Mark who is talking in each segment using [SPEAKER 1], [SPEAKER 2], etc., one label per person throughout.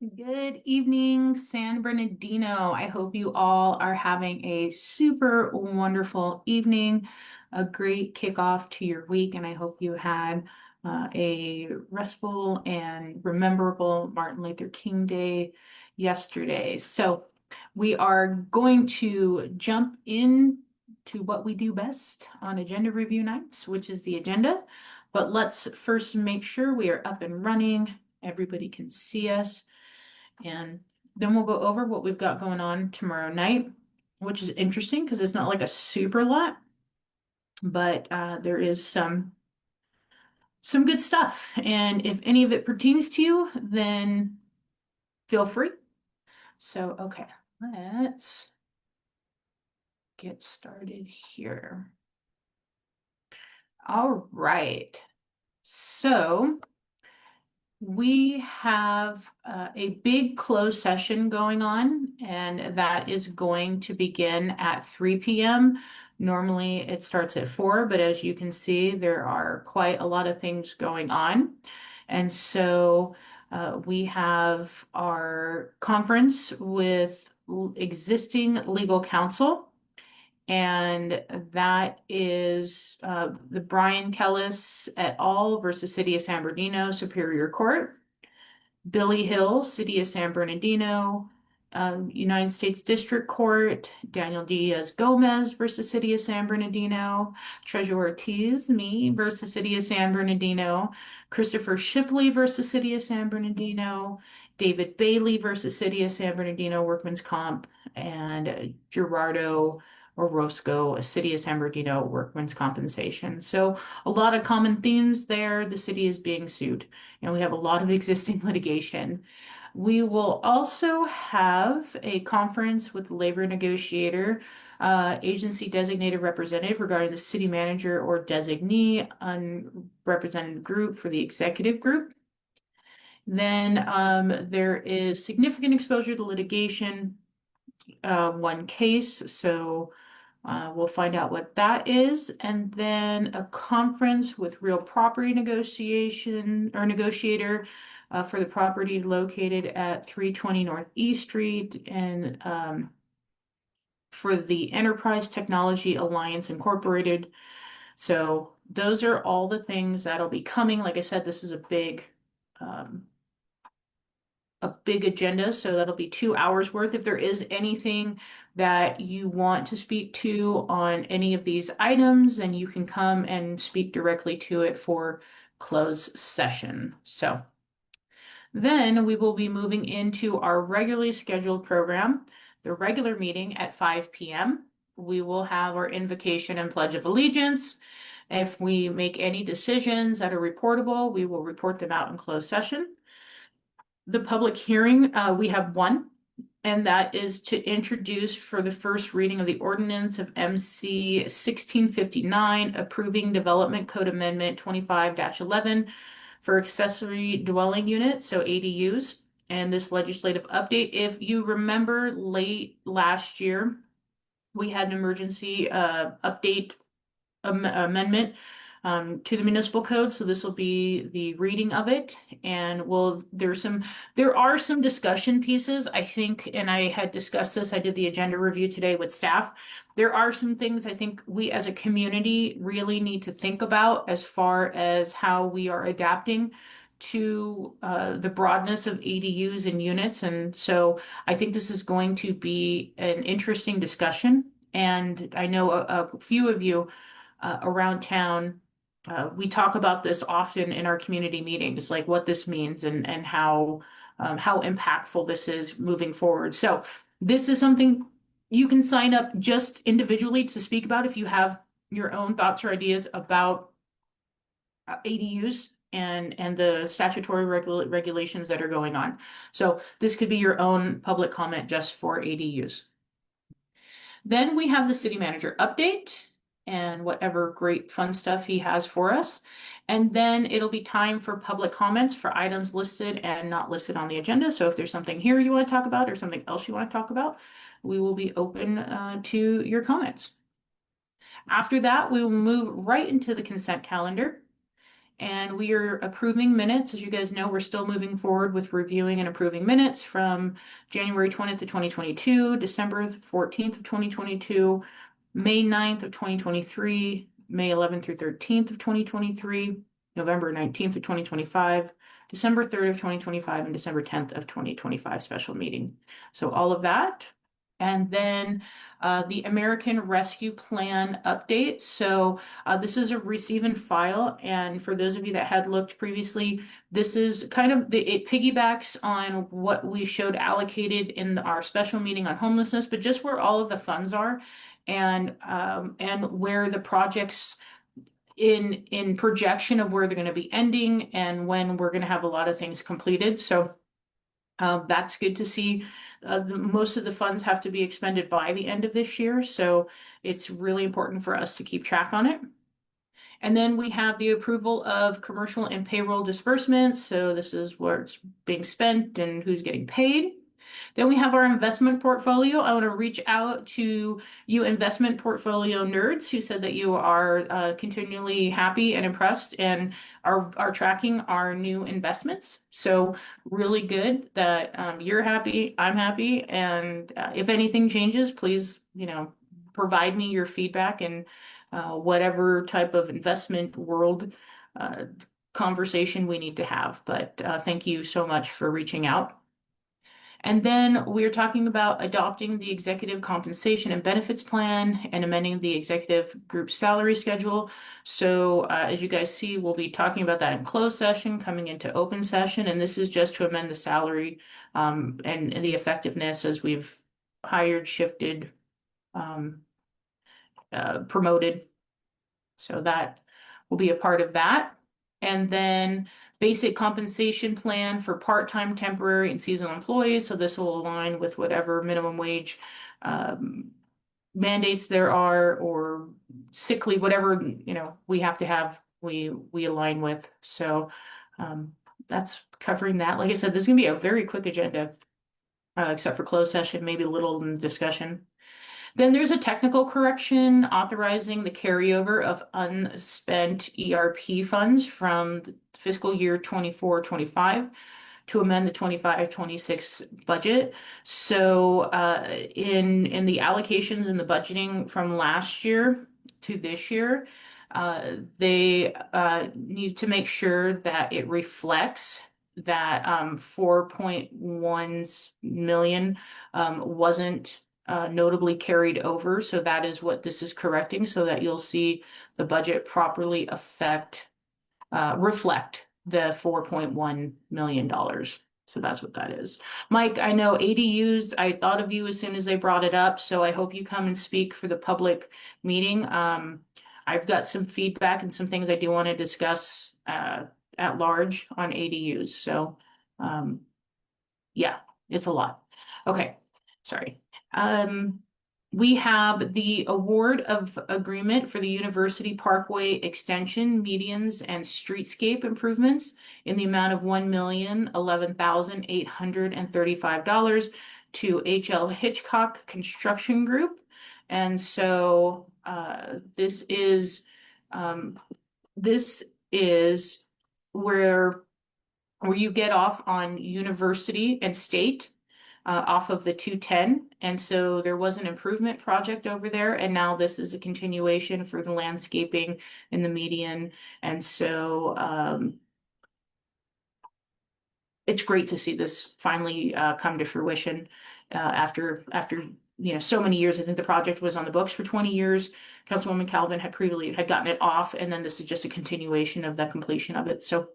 [SPEAKER 1] Good evening, San Bernardino. I hope you all are having a super wonderful evening, a great kickoff to your week, and I hope you had a restful and rememberable Martin Luther King Day yesterday. So we are going to jump in to what we do best on agenda review nights, which is the agenda. But let's first make sure we are up and running. Everybody can see us. And then we'll go over what we've got going on tomorrow night, which is interesting because it's not like a super lot, but there is some good stuff. And if any of it pertains to you, then feel free. So, okay, let's get started here. All right. So we have a big closed session going on, and that is going to begin at 3 p.m. Normally it starts at 4, but as you can see, there are quite a lot of things going on. And so we have our conference with existing legal counsel, and that is the Brian Kellis et al. Versus City of San Bernardino Superior Court. Billy Hill, City of San Bernardino, United States District Court, Daniel Diaz Gomez versus City of San Bernardino, Treasurer Ortiz, me versus City of San Bernardino, Christopher Shipley versus City of San Bernardino, David Bailey versus City of San Bernardino Workman's Comp, and Gerardo Orozco, City of San Bernardino Workman's Compensation. So a lot of common themes there. The city is being sued, and we have a lot of existing litigation. We will also have a conference with the labor negotiator, agency designated representative regarding the city manager or designee, unrepresented group for the executive group. Then there is significant exposure to litigation, one case. So we'll find out what that is. And then a conference with real property negotiation or negotiator for the property located at 320 North East Street and for the Enterprise Technology Alliance Incorporated. So those are all the things that'll be coming. Like I said, this is um, a big agenda, so that'll be 2 hours worth. If there is anything that you want to speak to on any of these items, then you can come and speak directly to it for closed session. So then we will be moving into our regularly scheduled program, the regular meeting at 5 p.m. We will have our invocation and pledge of allegiance. If we make any decisions that are reportable, we will report them out in closed session. The public hearing, we have one, and that is to introduce for the first reading of the ordinance of MC 1659, approving Development Code Amendment 25-11 for accessory dwelling units, so ADUs, and this legislative update. If you remember late last year, we had an emergency update amendment to the municipal code. So this will be the reading of it. And there are some discussion pieces, I think, and I had discussed this. I did the agenda review today with staff. There are some things I think we as a community really need to think about as far as how we are adapting to the broadness of ADUs and units. And so I think this is going to be an interesting discussion. And I know a few of you around town, we talk about this often in our community meetings, like what this means and how impactful this is moving forward. So this is something you can sign up just individually to speak about if you have your own thoughts or ideas about ADUs and the statutory regulations that are going on. So this could be your own public comment just for ADUs. Then we have the city manager update and whatever great fun stuff he has for us. And then it'll be time for public comments for items listed and not listed on the agenda. So if there's something here you want to talk about or something else you want to talk about, we will be open to your comments. After that, we will move right into the consent calendar. And we are approving minutes. As you guys know, we're still moving forward with reviewing and approving minutes from January 20th of 2022, December 14th of 2022, May 9th of 2023, May 11th through 13th of 2023, November 19th of 2025, December 3rd of 2025, and December 10th of 2025 special meeting. So all of that. And then the American Rescue Plan update. So this is a receive and file. And for those of you that had looked previously, this is kind of it piggybacks on what we showed allocated in our special meeting on homelessness, but just where all of the funds are and where the projects in projection of where they're going to be ending and when we're going to have a lot of things completed. So that's good to see. Most of the funds have to be expended by the end of this year, so it's really important for us to keep track on it. And then we have the approval of commercial and payroll disbursements. So this is where it's being spent and who's getting paid. Then we have our investment portfolio. I want to reach out to you investment portfolio nerds who said that you are continually happy and impressed and are tracking our new investments. So really good that you're happy, I'm happy, and if anything changes, please, provide me your feedback and whatever type of investment world uh, conversation we need to have. But thank you so much for reaching out. And then we're talking about adopting the executive compensation and benefits plan and amending the executive group salary schedule. So as you guys see, we'll be talking about that in closed session, coming into open session. And this is just to amend the salary and the effectiveness as we've hired, shifted, promoted. So that will be a part of that. And then basic compensation plan for part-time, temporary, and seasonal employees. So this will align with whatever minimum wage mandates there are or sick leave, whatever, we have to have, we align with. So that's covering that. Like I said, this is gonna be a very quick agenda, except for closed session, maybe a little discussion. Then there's a technical correction authorizing the carryover of unspent ERP funds from the fiscal year 24-25 to amend the 25-26 budget. So in the allocations and the budgeting from last year to this year, they need to make sure that it reflects that 4.1 million wasn't notably carried over. So that is what this is correcting, so that you'll see the budget properly reflect the $4.1 million. So that's what that is. Mike, I know ADUs, I thought of you as soon as they brought it up, so I hope you come and speak for the public meeting. I've got some feedback and some things I do want to discuss at large on ADUs. So yeah, it's a lot. Okay, sorry. We have the award of agreement for the University Parkway extension, medians, and streetscape improvements in the amount of $1,011,835 to HL Hitchcock Construction Group. And so this is where you get off on University and State off of the 210. And so there was an improvement project over there. And now this is a continuation for the landscaping in the median. And so it's great to see this finally come to fruition after so many years. I think the project was on the books for 20 years. Councilwoman Calvin had previously gotten it off, and then this is just a continuation of the completion of it. So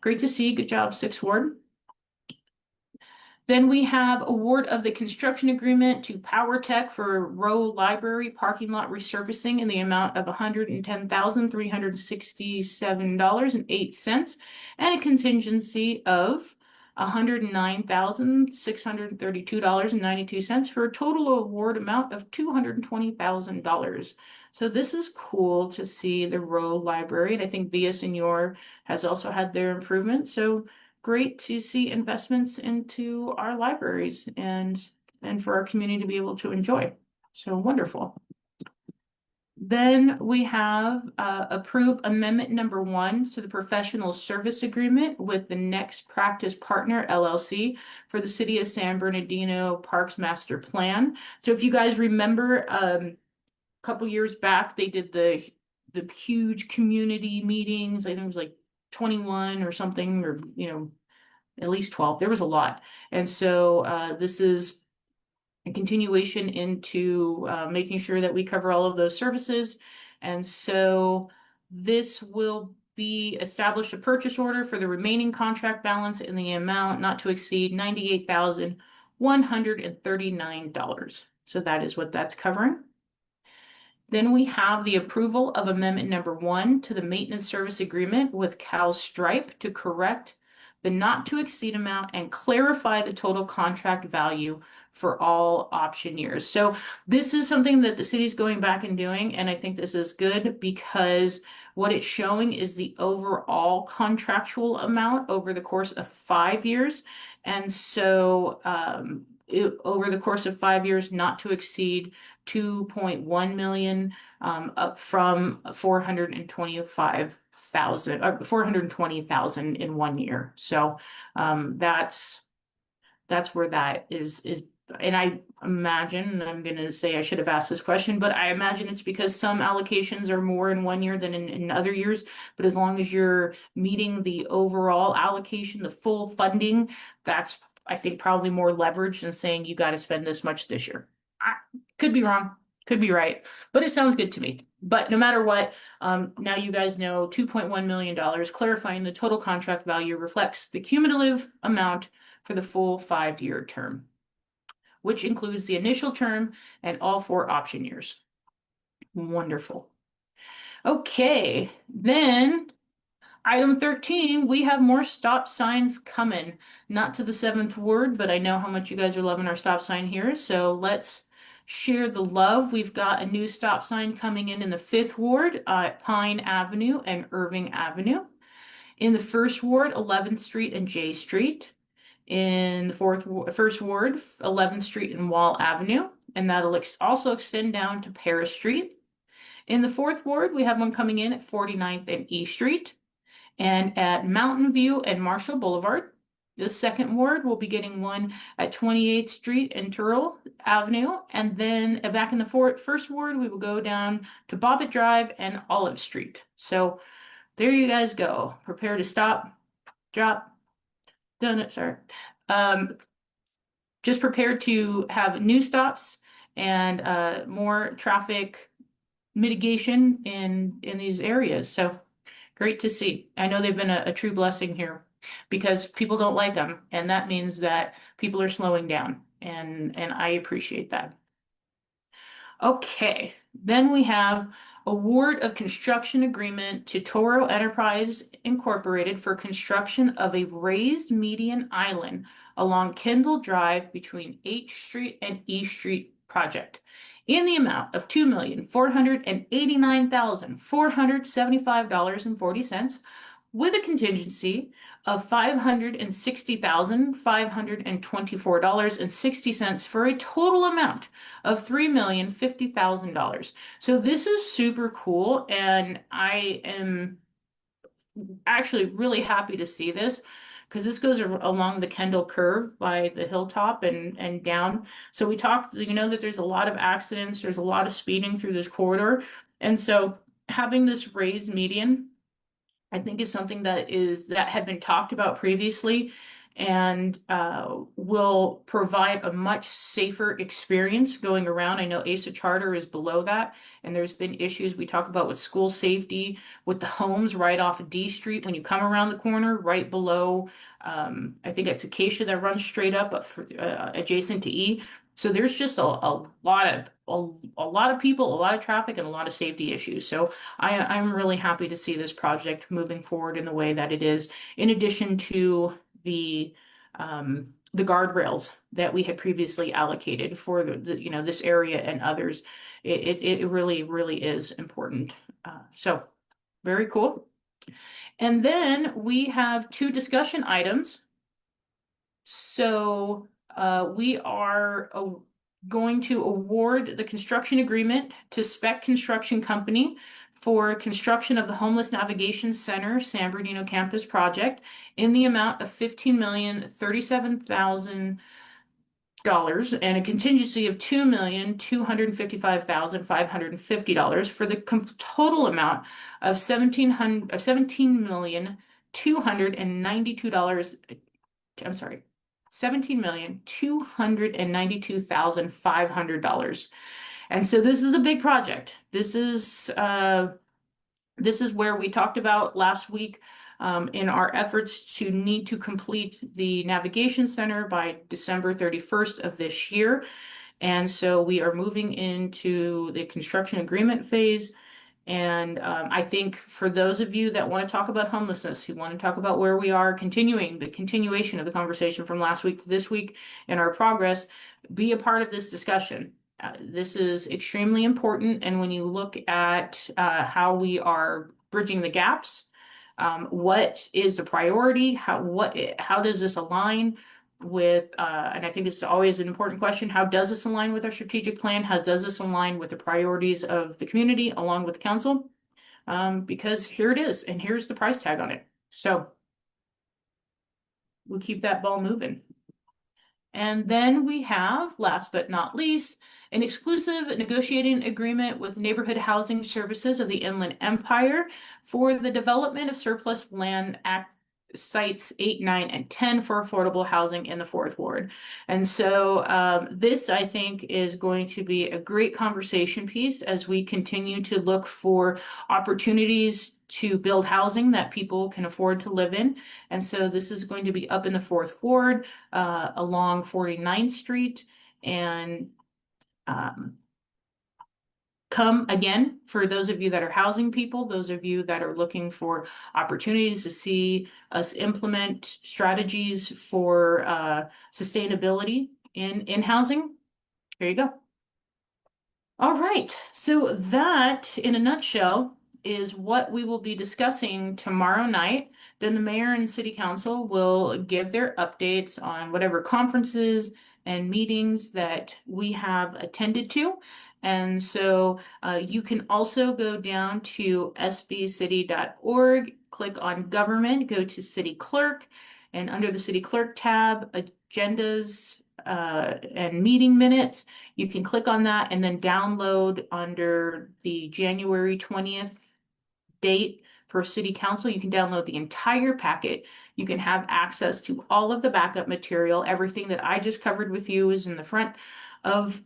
[SPEAKER 1] great to see. Good job, Sixth Ward. Then we have award of the construction agreement to Power Tech for Rowe Library parking lot resurfacing in the amount of $110,367.08 and a contingency of $109,632.92 for a total award amount of $220,000. So this is cool to see the Rowe Library, and I think Via Senor has also had their improvement. So great to see investments into our libraries and for our community to be able to enjoy. So wonderful. Then we have approve amendment number 1 to the professional service agreement with the Next Practice Partner LLC for the City of San Bernardino Parks Master Plan. So if you guys remember, a couple years back, they did the huge community meetings. I think it was like 21 or something, or at least 12. There was a lot. And so this is a continuation into making sure that we cover all of those services. And so this will be establish a purchase order for the remaining contract balance in the amount not to exceed $98,139. So that is what that's covering. Then we have the approval of amendment number 1 to the maintenance service agreement with Cal Stripe to correct the not to exceed amount and clarify the total contract value for all option years. So this is something that the city's going back and doing, and I think this is good because what it's showing is the overall contractual amount over the course of 5 years. And so over the course of 5 years, not to exceed 2.1 million, up from 420,000 in 1 year. So that's where that is. And I imagine, and I'm going to say I should have asked this question, but I imagine it's because some allocations are more in 1 year than in other years. But as long as you're meeting the overall allocation, the full funding, that's, I think, probably more leverage than saying you got to spend this much this year. I could be wrong, could be right, but it sounds good to me. But no matter what, now you guys know $2.1 million, clarifying the total contract value reflects the cumulative amount for the full 5-year term, which includes the initial term and all 4 option years. Wonderful. Okay, then item 13, we have more stop signs coming. Not to the 7th ward, but I know how much you guys are loving our stop sign here. So let's share the love. We've got a new stop sign coming in the 5th ward at Pine Avenue and Irving Avenue. In the 1st ward, 11th Street and J Street. In the 1st ward, 11th Street and Wall Avenue. And that'll also extend down to Paris Street. In the 4th ward, we have one coming in at 49th and E Street and at Mountain View and Marshall Boulevard. The 2nd ward will be getting one at 28th Street and Turrell Avenue. And then back in the 1st ward, we will go down to Bobbitt Drive and Olive Street. So there you guys go. Prepare to stop, drop, donut, sorry. Just prepared to have new stops and more traffic mitigation in these areas. So great to see. I know they've been a true blessing here because people don't like them, and that means that people are slowing down, and I appreciate that. Okay, then we have award of construction agreement to Toro Enterprise Incorporated for construction of a raised median island along Kendall Drive between H Street and E Street project in the amount of $2,489,475.40 with a contingency of $560,524.60 for a total amount of $3,050,000. So this is super cool, and I am actually really happy to see this because this goes along the Kendall Curve by the hilltop and down. So we talked, that there's a lot of accidents, there's a lot of speeding through this corridor. And so having this raised median, I think is something that had been talked about previously and will provide a much safer experience going around. I know ASA Charter is below that, and there's been issues we talk about with school safety, with the homes right off of D Street when you come around the corner, right below, I think it's Acacia that runs straight up adjacent to E. So there's just a lot of people, a lot of traffic, and a lot of safety issues. So I'm really happy to see this project moving forward in the way that it is, in addition to the guardrails that we had previously allocated for this area and others. It really, really is important. So very cool. And then we have 2 discussion items. So we are going to award the construction agreement to Spec Construction Company for construction of the Homeless Navigation Center San Bernardino Campus project in the amount of $15,037,000 and a contingency of $2,255,550 for the total amount of $17,292. I'm sorry, $17,292,500. And so this is a big project. This is where we talked about last week in our efforts to need to complete the navigation center by December 31st of this year. And so we are moving into the construction agreement phase. And I think for those of you that want to talk about homelessness, who want to talk about where we are continuing, the continuation of the conversation from last week to this week and our progress, be a part of this discussion. This is extremely important. And when you look at how we are bridging the gaps, what is the priority? How does this align with, and I think this is always an important question, how does this align with our strategic plan? How does this align with the priorities of the community along with the council? Because here it is, and here's the price tag on it. So we'll keep that ball moving. And then we have, last but not least, an exclusive negotiating agreement with Neighborhood Housing Services of the Inland Empire for the development of surplus land act sites 8, 9, and 10 for affordable housing in the Fourth Ward. And so this, I think, is going to be a great conversation piece as we continue to look for opportunities to build housing that people can afford to live in. And so this is going to be up in the Fourth Ward along 49th Street. And come again, for those of you that are housing people, those of you that are looking for opportunities to see us implement strategies for sustainability in housing, here you go. All right, so that in a nutshell is what we will be discussing tomorrow night. Then the mayor and city council will give their updates on whatever conferences and meetings that we have attended to. And so you can also go down to sbcity.org, click on government, go to city clerk, and under the city clerk tab, agendas and meeting minutes, you can click on that and then download under the January 20th date for city council. You can download the entire packet. You can have access to all of the backup material. Everything that I just covered with you is in the front of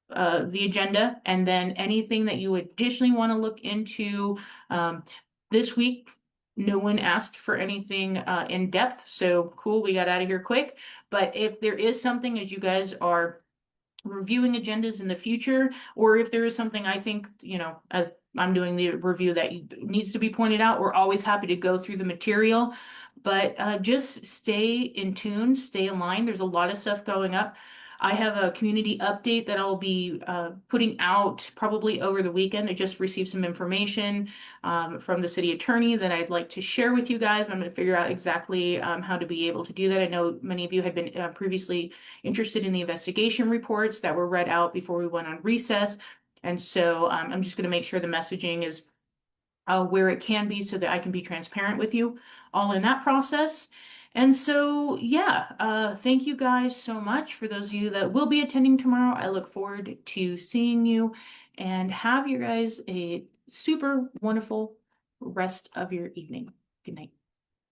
[SPEAKER 1] the agenda. And then anything that you additionally want to look into this week, no one asked for anything in depth. So cool, we got out of here quick. But if there is something as you guys are reviewing agendas in the future, or if there is something I think, as I'm doing the review that needs to be pointed out, we're always happy to go through the material. But just stay in tune, stay in line. There's a lot of stuff going up. I have a community update that I'll be putting out probably over the weekend. I just received some information from the city attorney that I'd like to share with you guys. I'm going to figure out exactly how to be able to do that. I know many of you had been previously interested in the investigation reports that were read out before we went on recess. And so I'm just going to make sure the messaging is where it can be so that I can be transparent with you all in that process. And so, yeah, thank you guys so much. For those of you that will be attending tomorrow, I look forward to seeing you and have you guys a super wonderful rest of your evening. Good night.